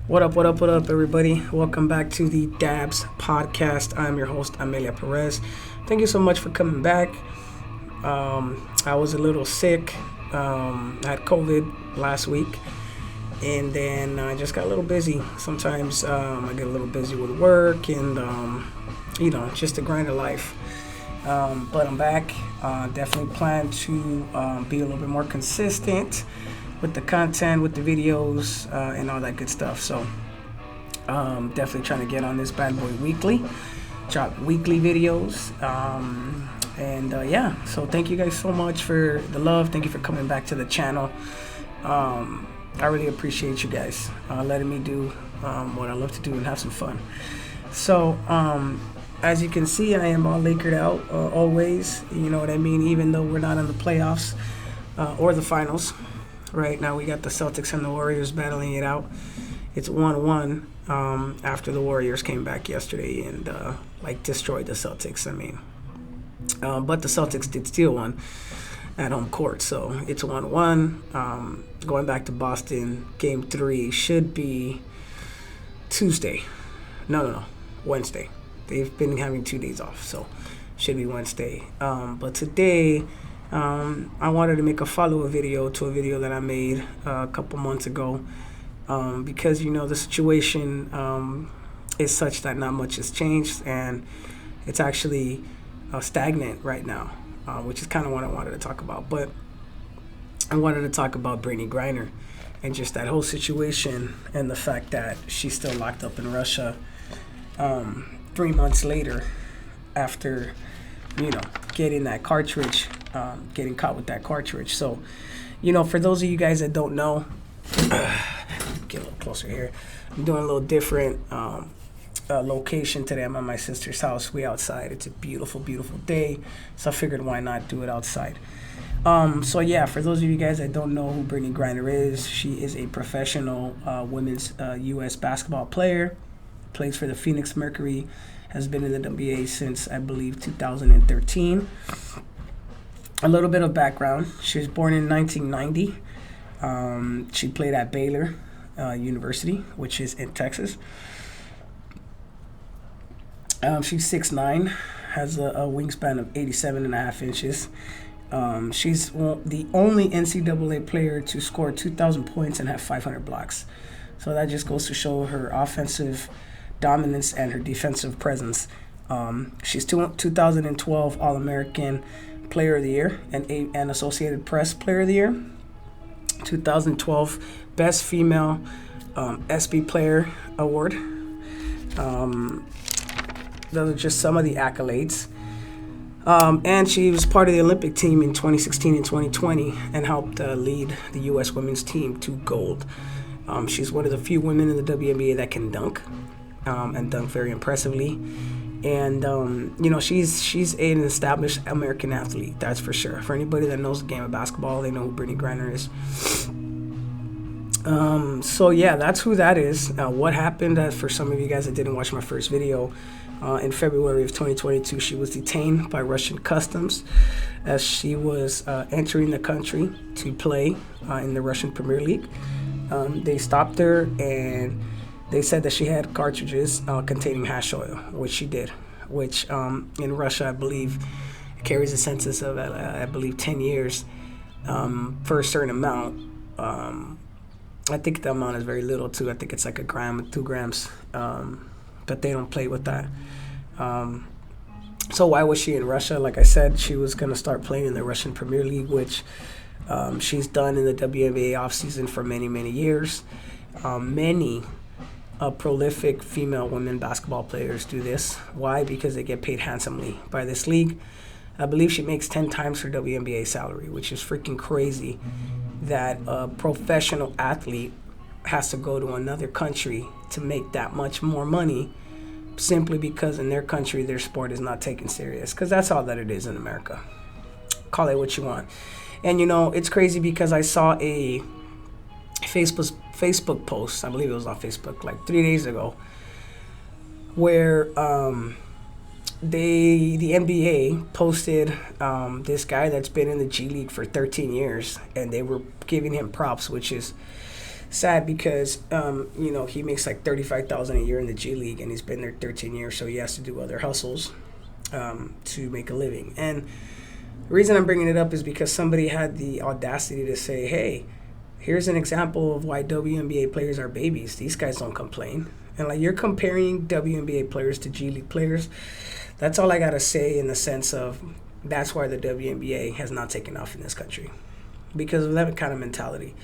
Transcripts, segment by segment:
What up, everybody? Welcome back to the DABZ podcast. I'm your host, Amelia Perez. Thank you so much for coming back. I was a little sick. I had COVID last week, and then I just got a little busy. Sometimes I get a little busy with work and, just the grind of life. But I'm back. Definitely plan to be a little bit more consistent with the content, with the videos, and all that good stuff. So definitely trying to get on this bad boy weekly, drop weekly videos. So thank you guys so much for the love. Thank you for coming back to the channel. I really appreciate you guys letting me do what I love to do and have some fun. So as you can see, I am all Lakered out always. You know what I mean? Even though we're not in the playoffs or the finals. Right now we got the Celtics and the Warriors battling it out. It's 1-1 after the Warriors came back yesterday and destroyed the Celtics. But the Celtics did steal one at home court, so it's 1-1. Going back to Boston, Game 3 should be Tuesday. No, Wednesday. They've been having 2 days off, so should be Wednesday. But today, I wanted to make a follow-up video to a video that I made a couple months ago because, the situation is such that not much has changed, and it's actually stagnant right now, which is kind of what I wanted to talk about. But I wanted to talk about Britney Griner and just that whole situation and the fact that she's still locked up in Russia 3 months later after, getting that cartridge, getting caught with that cartridge. So, for those of you guys that don't know, get a little closer here. I'm doing a little different location today. I'm at my sister's house. We outside. It's a beautiful, beautiful day. So I figured why not do it outside. For those of you guys that don't know who Britney Griner is, she is a professional women's U.S. basketball player. Plays for the Phoenix Mercury. Has been in the NBA since, I believe, 2013. A little bit of background. She was born in 1990. She played at Baylor University, which is in Texas. She's 6'9", has a wingspan of 87.5 inches. She's the only NCAA player to score 2,000 points and have 500 blocks. So that just goes to show her offensive dominance and her defensive presence. She's 2012 All-American Player of the Year and Associated Press Player of the Year. 2012 Best Female SB Player Award. Those are just some of the accolades. And she was part of the Olympic team in 2016 and 2020 and helped lead the U.S. women's team to gold. She's one of the few women in the WNBA that can dunk. And dunk very impressively. And, she's an established American athlete, that's for sure. For anybody that knows the game of basketball, they know who Britney Griner is. That's who that is. What happened, for some of you guys that didn't watch my first video, in February of 2022, she was detained by Russian customs as she was entering the country to play in the Russian Premier League. They stopped her and they said that she had cartridges containing hash oil, which she did, which in Russia, I believe, carries a sentence of, 10 years for a certain amount. I think the amount is very little, too. I think it's like a gram, 2 grams, but they don't play with that. So why was she in Russia? Like I said, she was going to start playing in the Russian Premier League, which she's done in the WNBA offseason for many, many years. Many prolific female women basketball players do this. Why? Because they get paid handsomely by this league. I believe she makes 10 times her WNBA salary, which is freaking crazy that a professional athlete has to go to another country to make that much more money simply because in their country their sport is not taken serious, because that's all that it is in America. Call it what you want. And it's crazy because I saw a Facebook post, I believe it was on Facebook, like 3 days ago, where the NBA posted this guy that's been in the G League for 13 years, and they were giving him props, which is sad because he makes like 35,000 a year in the G League, and he's been there 13 years, so he has to do other hustles to make a living. And the reason I'm bringing it up is because somebody had the audacity to say, hey, here's an example of why WNBA players are babies. These guys don't complain. And like, you're comparing WNBA players to G League players. That's all I got to say, in the sense of that's why the WNBA has not taken off in this country, because of that kind of mentality.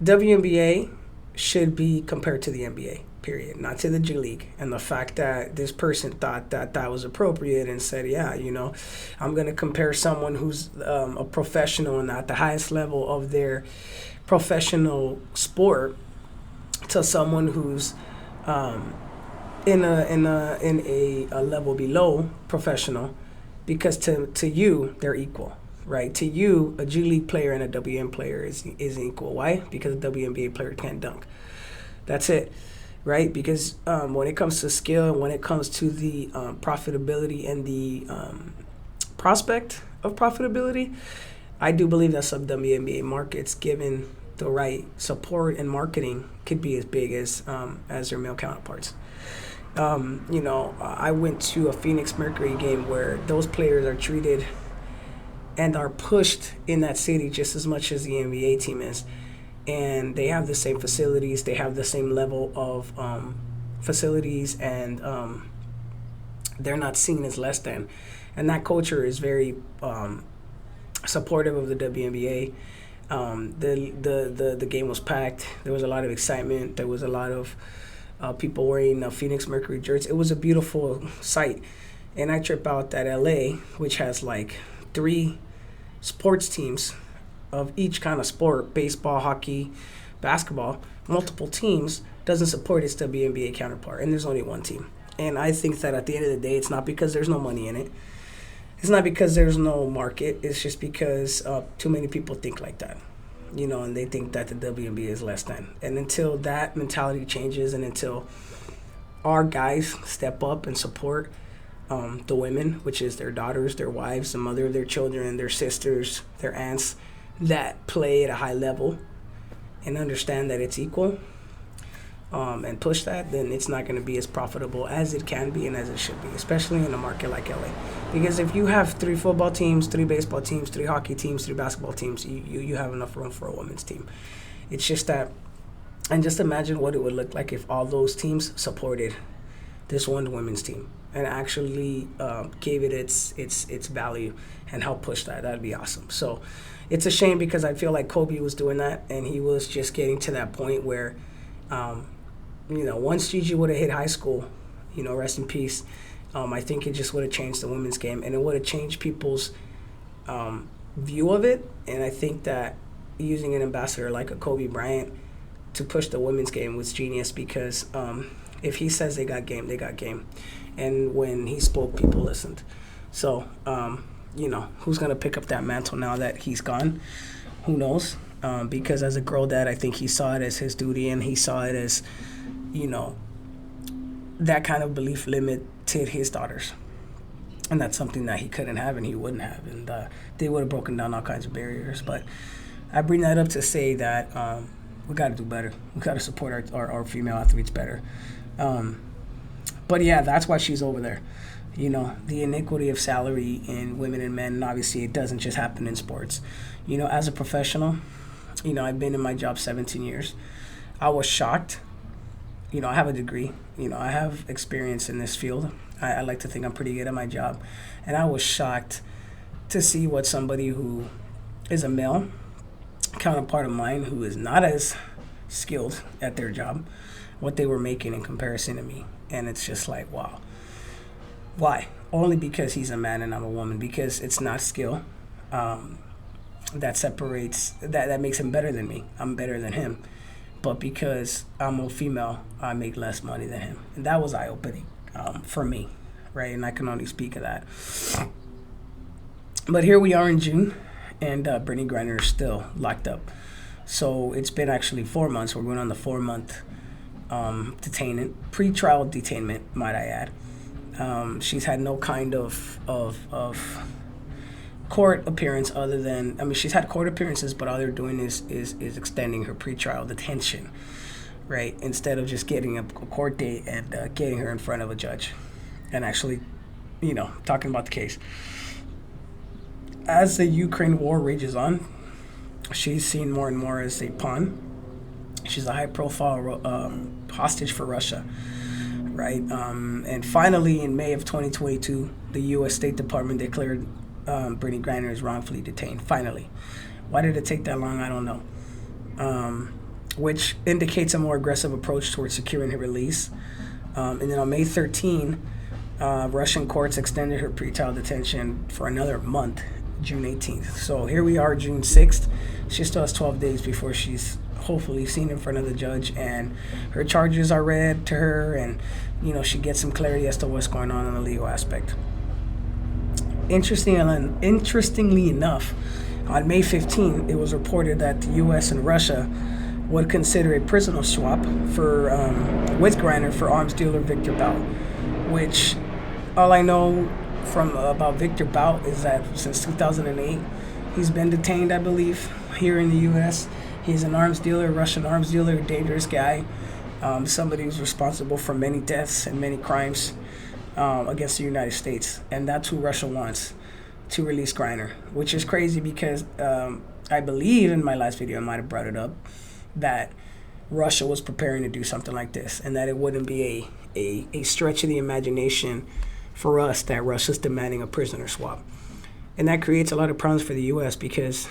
WNBA should be compared to the NBA, period, not to the G League. And the fact that this person thought that that was appropriate and said, yeah, I'm going to compare someone who's a professional and at the highest level of their professional sport to someone who's in a level below professional, because to you, they're equal. Right, to you, a G League player and a WN player is equal. Why? Because a WNBA player can't dunk. That's it, right? Because when it comes to skill, and when it comes to the profitability and the prospect of profitability, I do believe that some WNBA markets, given the right support and marketing, could be as big as their male counterparts. I went to a Phoenix Mercury game where those players are treated and are pushed in that city just as much as the NBA team is. And they have the same facilities, they have the same level of facilities, and they're not seen as less than. And that culture is very supportive of the WNBA. The game was packed. There was a lot of excitement. There was a lot of people wearing Phoenix Mercury jerseys. It was a beautiful sight. And I trip out that LA, which has like 3 sports teams of each kind of sport, baseball, hockey, basketball, multiple teams, doesn't support its WNBA counterpart, and there's only one team. And I think that at the end of the day, it's not because there's no money in it. It's not because there's no market. It's just because too many people think like that, and they think that the WNBA is less than. And until that mentality changes, and until our guys step up and support the women, which is their daughters, their wives, the mother of their children, their sisters, their aunts, that play at a high level and understand that it's equal, and push that, then it's not going to be as profitable as it can be and as it should be, especially in a market like LA. Because if you have 3 football teams, 3 baseball teams, 3 hockey teams, 3 basketball teams, you have enough room for a women's team. It's just that, and just imagine what it would look like if all those teams supported this one women's team and actually gave it its value and helped push that. That'd be awesome. So it's a shame, because I feel like Kobe was doing that, and he was just getting to that point where, once Gigi would have hit high school, rest in peace, I think it just would have changed the women's game, and it would have changed people's view of it. And I think that using an ambassador like a Kobe Bryant to push the women's game was genius, because if he says they got game, they got game. And when he spoke, people listened. So, who's going to pick up that mantle now that he's gone? Who knows? Because as a girl dad, I think he saw it as his duty, and he saw it as, that kind of belief limited his daughters. And that's something that he couldn't have and he wouldn't have. And they would have broken down all kinds of barriers. But I bring that up to say that we got to do better. We got to support our female athletes better. But yeah, that's why she's over there. The inequity of salary in women and men, and obviously it doesn't just happen in sports. As a professional, I've been in my job 17 years. I was shocked. I have a degree. I have experience in this field. I like to think I'm pretty good at my job. And I was shocked to see what somebody who is a male counterpart of mine, who is not as skilled at their job, what they were making in comparison to me. And it's just like, wow. Why? Only because he's a man and I'm a woman. Because it's not skill that separates, that makes him better than me. I'm better than him. But because I'm a female, I make less money than him. And that was eye-opening for me, right? And I can only speak of that. But here we are in June, and Britney Griner is still locked up. So it's been actually 4 months. We're going on the 4-month detainment, pre-trial detainment, might I add. She's had no kind of court appearance other than, I mean, she's had court appearances, but all they're doing is extending her pretrial detention, right? Instead of just getting a court date and getting her in front of a judge and actually, talking about the case. As the Ukraine war rages on, she's seen more and more as a pawn. She's a high-profile hostage for Russia, right? And finally, in May of 2022, the U.S. State Department declared Britney Griner is wrongfully detained. Finally. Why did it take that long? I don't know. Which indicates a more aggressive approach towards securing her release. And then on May 13, Russian courts extended her pretrial detention for another month, June 18th. So here we are, June 6th. She still has 12 days before she's hopefully seen in front of the judge, and her charges are read to her, and she gets some clarity as to what's going on in the legal aspect. Interestingly enough, on May 15, it was reported that the U.S. and Russia would consider a prisoner swap with Griner for arms dealer Victor Bout, which all I know from about Victor Bout is that since 2008, he's been detained, I believe, here in the U.S. He's an arms dealer, Russian arms dealer, a dangerous guy, somebody who's responsible for many deaths and many crimes against the United States. And that's who Russia wants to release Griner, which is crazy because I believe in my last video, I might have brought it up, that Russia was preparing to do something like this and that it wouldn't be a stretch of the imagination for us that Russia's demanding a prisoner swap. And that creates a lot of problems for the U.S. because,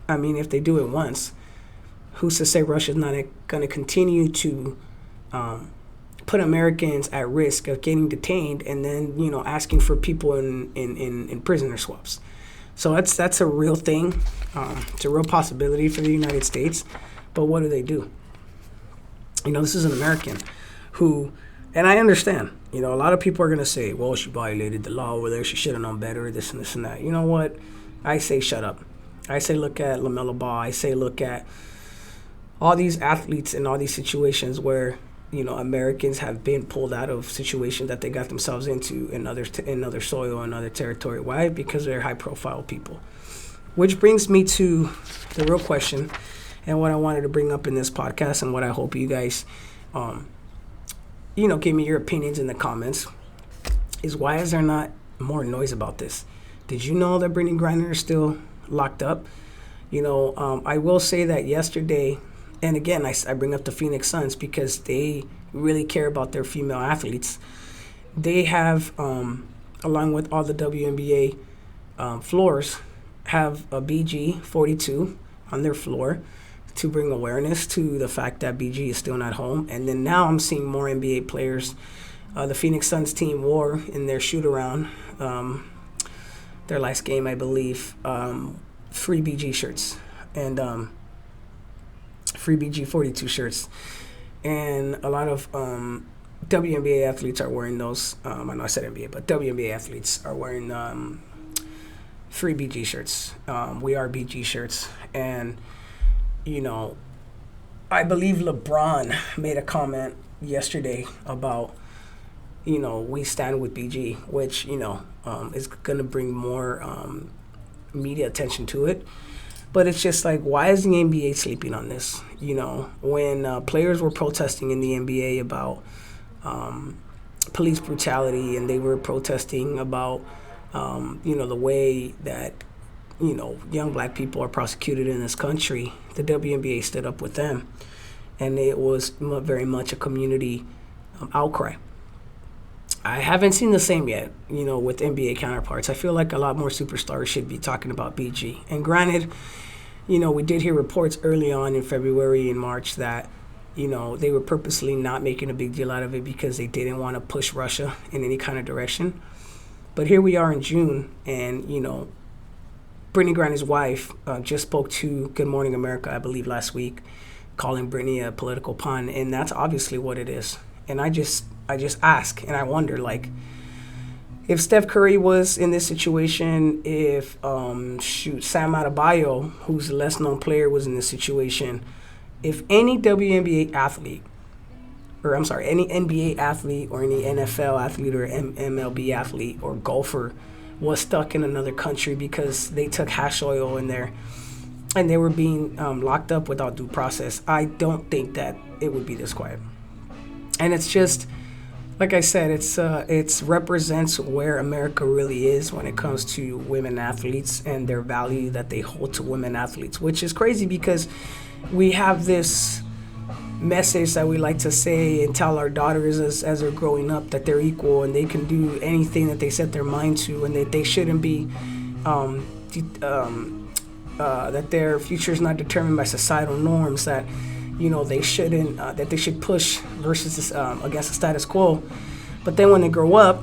I mean, if they do it once, who's to say Russia's not going to continue to put Americans at risk of getting detained and then, asking for people in prisoner swaps. So that's a real thing. It's a real possibility for the United States. But what do? This is an American who, and I understand, a lot of people are going to say, well, she violated the law over there. She should have known better, this and this and that. You know what? I say shut up. I say look at LaMelo Ball. I say look at all these athletes in all these situations where, Americans have been pulled out of situations that they got themselves into in other soil and other territory. Why? Because they're high-profile people. Which brings me to the real question and what I wanted to bring up in this podcast and what I hope you guys, give me your opinions in the comments, is why is there not more noise about this? Did you know that Britney Griner is still locked up? I will say that yesterday, and again, I bring up the Phoenix Suns because they really care about their female athletes. They have, along with all the WNBA floors, have a BG 42 on their floor to bring awareness to the fact that BG is still not home. And then now I'm seeing more NBA players. The Phoenix Suns team wore in their shoot-around, their last game, I believe, free BG shirts and free BG 42 shirts. And a lot of WNBA athletes are wearing those. I know I said NBA, but WNBA athletes are wearing free BG shirts. We are BG shirts. And, I believe LeBron made a comment yesterday about, we stand with BG, which, is going to bring more media attention to it. But it's just like, why is the NBA sleeping on this? When players were protesting in the NBA about police brutality, and they were protesting about, the way that, young black people are prosecuted in this country, the WNBA stood up with them. And it was very much a community outcry. I haven't seen the same yet, with NBA counterparts. I feel like a lot more superstars should be talking about BG. And granted, we did hear reports early on in February and March that, they were purposely not making a big deal out of it because they didn't want to push Russia in any kind of direction. But here we are in June, and, Britney Griner's wife just spoke to Good Morning America, I believe, last week, calling Britney a political pawn, and that's obviously what it is. And I just ask, and I wonder, if Steph Curry was in this situation, if Sam Adebayo, who's a less known player, was in this situation, if any WNBA athlete, any NBA athlete or any NFL athlete or MLB athlete or golfer was stuck in another country because they took hash oil in there and they were being locked up without due process, I don't think that it would be this quiet. And it's just, like I said, it's represents where America really is when it comes to women athletes and their value that they hold to women athletes, which is crazy because we have this message that we like to say and tell our daughters as they're growing up that they're equal and they can do anything that they set their mind to, and that they shouldn't be that their future is not determined by societal norms, that they shouldn't that they should push versus this, against the status quo. But then when they grow up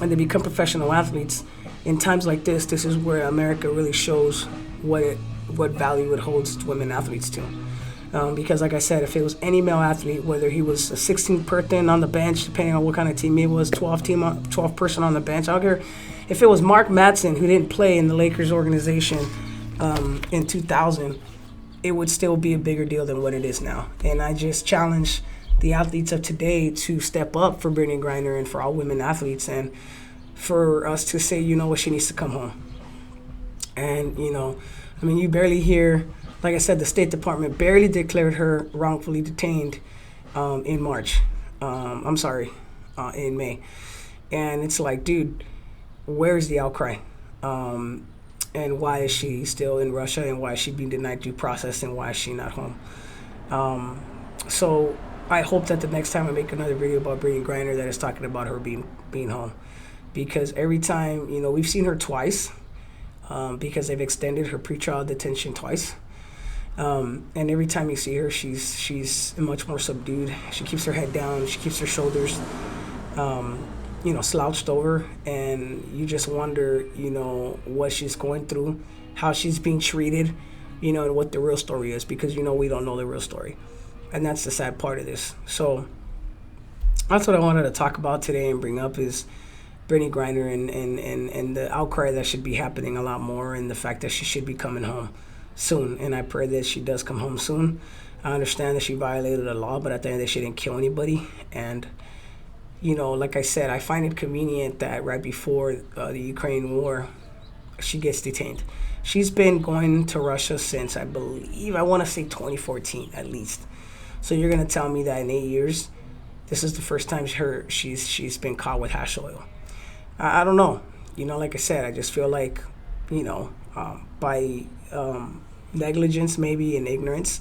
and they become professional athletes, in times like this is where America really shows what value it holds to women athletes to. Because like I said, if it was any male athlete, whether he was a 16th person on the bench, depending on what kind of team it was, 12 person on the bench, I don't care if it was Mark Madsen who didn't play in the Lakers organization in 2000, it would still be a bigger deal than what it is now. And I just challenge the athletes of today to step up for Britney Griner and for all women athletes, and for us to say, she needs to come home. And, you barely hear, like I said, the State Department barely declared her wrongfully detained in March. In May. And it's like, dude, where's the outcry? And why is she still in Russia, and why is she being denied due process, and why is she not home? So I hope that the next time I make another video about Britney Griner that is talking about her being home. Because every time, we've seen her twice because they've extended her pretrial detention twice. And every time you see her, she's much more subdued. She keeps her head down. She keeps her shoulders, slouched over. And you just wonder, what she's going through, how she's being treated, and what the real story is. Because, we don't know the real story. And that's the sad part of this. So that's what I wanted to talk about today and bring up is Britney Griner and the outcry that should be happening a lot more, and the fact that she should be coming home soon. And I pray that she does come home soon. I understand that she violated the law, but at the end of the day, she didn't kill anybody. And, like I said, I find it convenient that right before the Ukraine war, she gets detained. She's been going to Russia since, I want to say 2014 at least. So you're going to tell me that in 8 years, this is the first time she's been caught with hash oil. I don't know. Like I said, I just feel like, by negligence maybe and ignorance,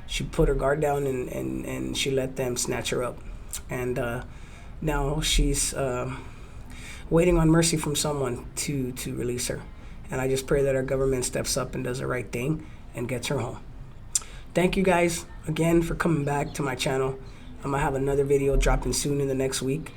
she put her guard down and she let them snatch her up. And now she's waiting on mercy from someone to release her. And I just pray that our government steps up and does the right thing and gets her home. Thank you guys again for coming back to my channel. I'm gonna have another video dropping soon in the next week.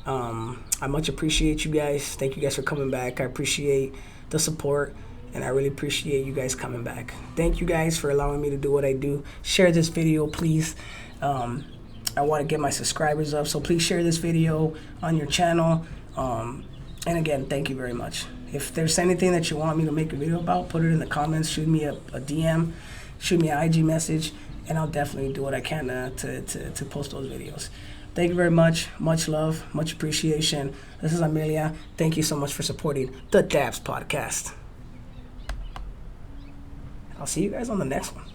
I much appreciate you guys. Thank you guys for coming back. I appreciate the support, and I really appreciate you guys coming back. Thank you guys for allowing me to do what I do. Share this video, please. I want to get my subscribers up, so please share this video on your channel. And again, thank you very much. If there's anything that you want me to make a video about, put it in the comments. Shoot me a DM. Shoot me an IG message, and I'll definitely do what I can to post those videos. Thank you very much. Much love, much appreciation. This is Amelia. Thank you so much for supporting the DABZ podcast. I'll see you guys on the next one.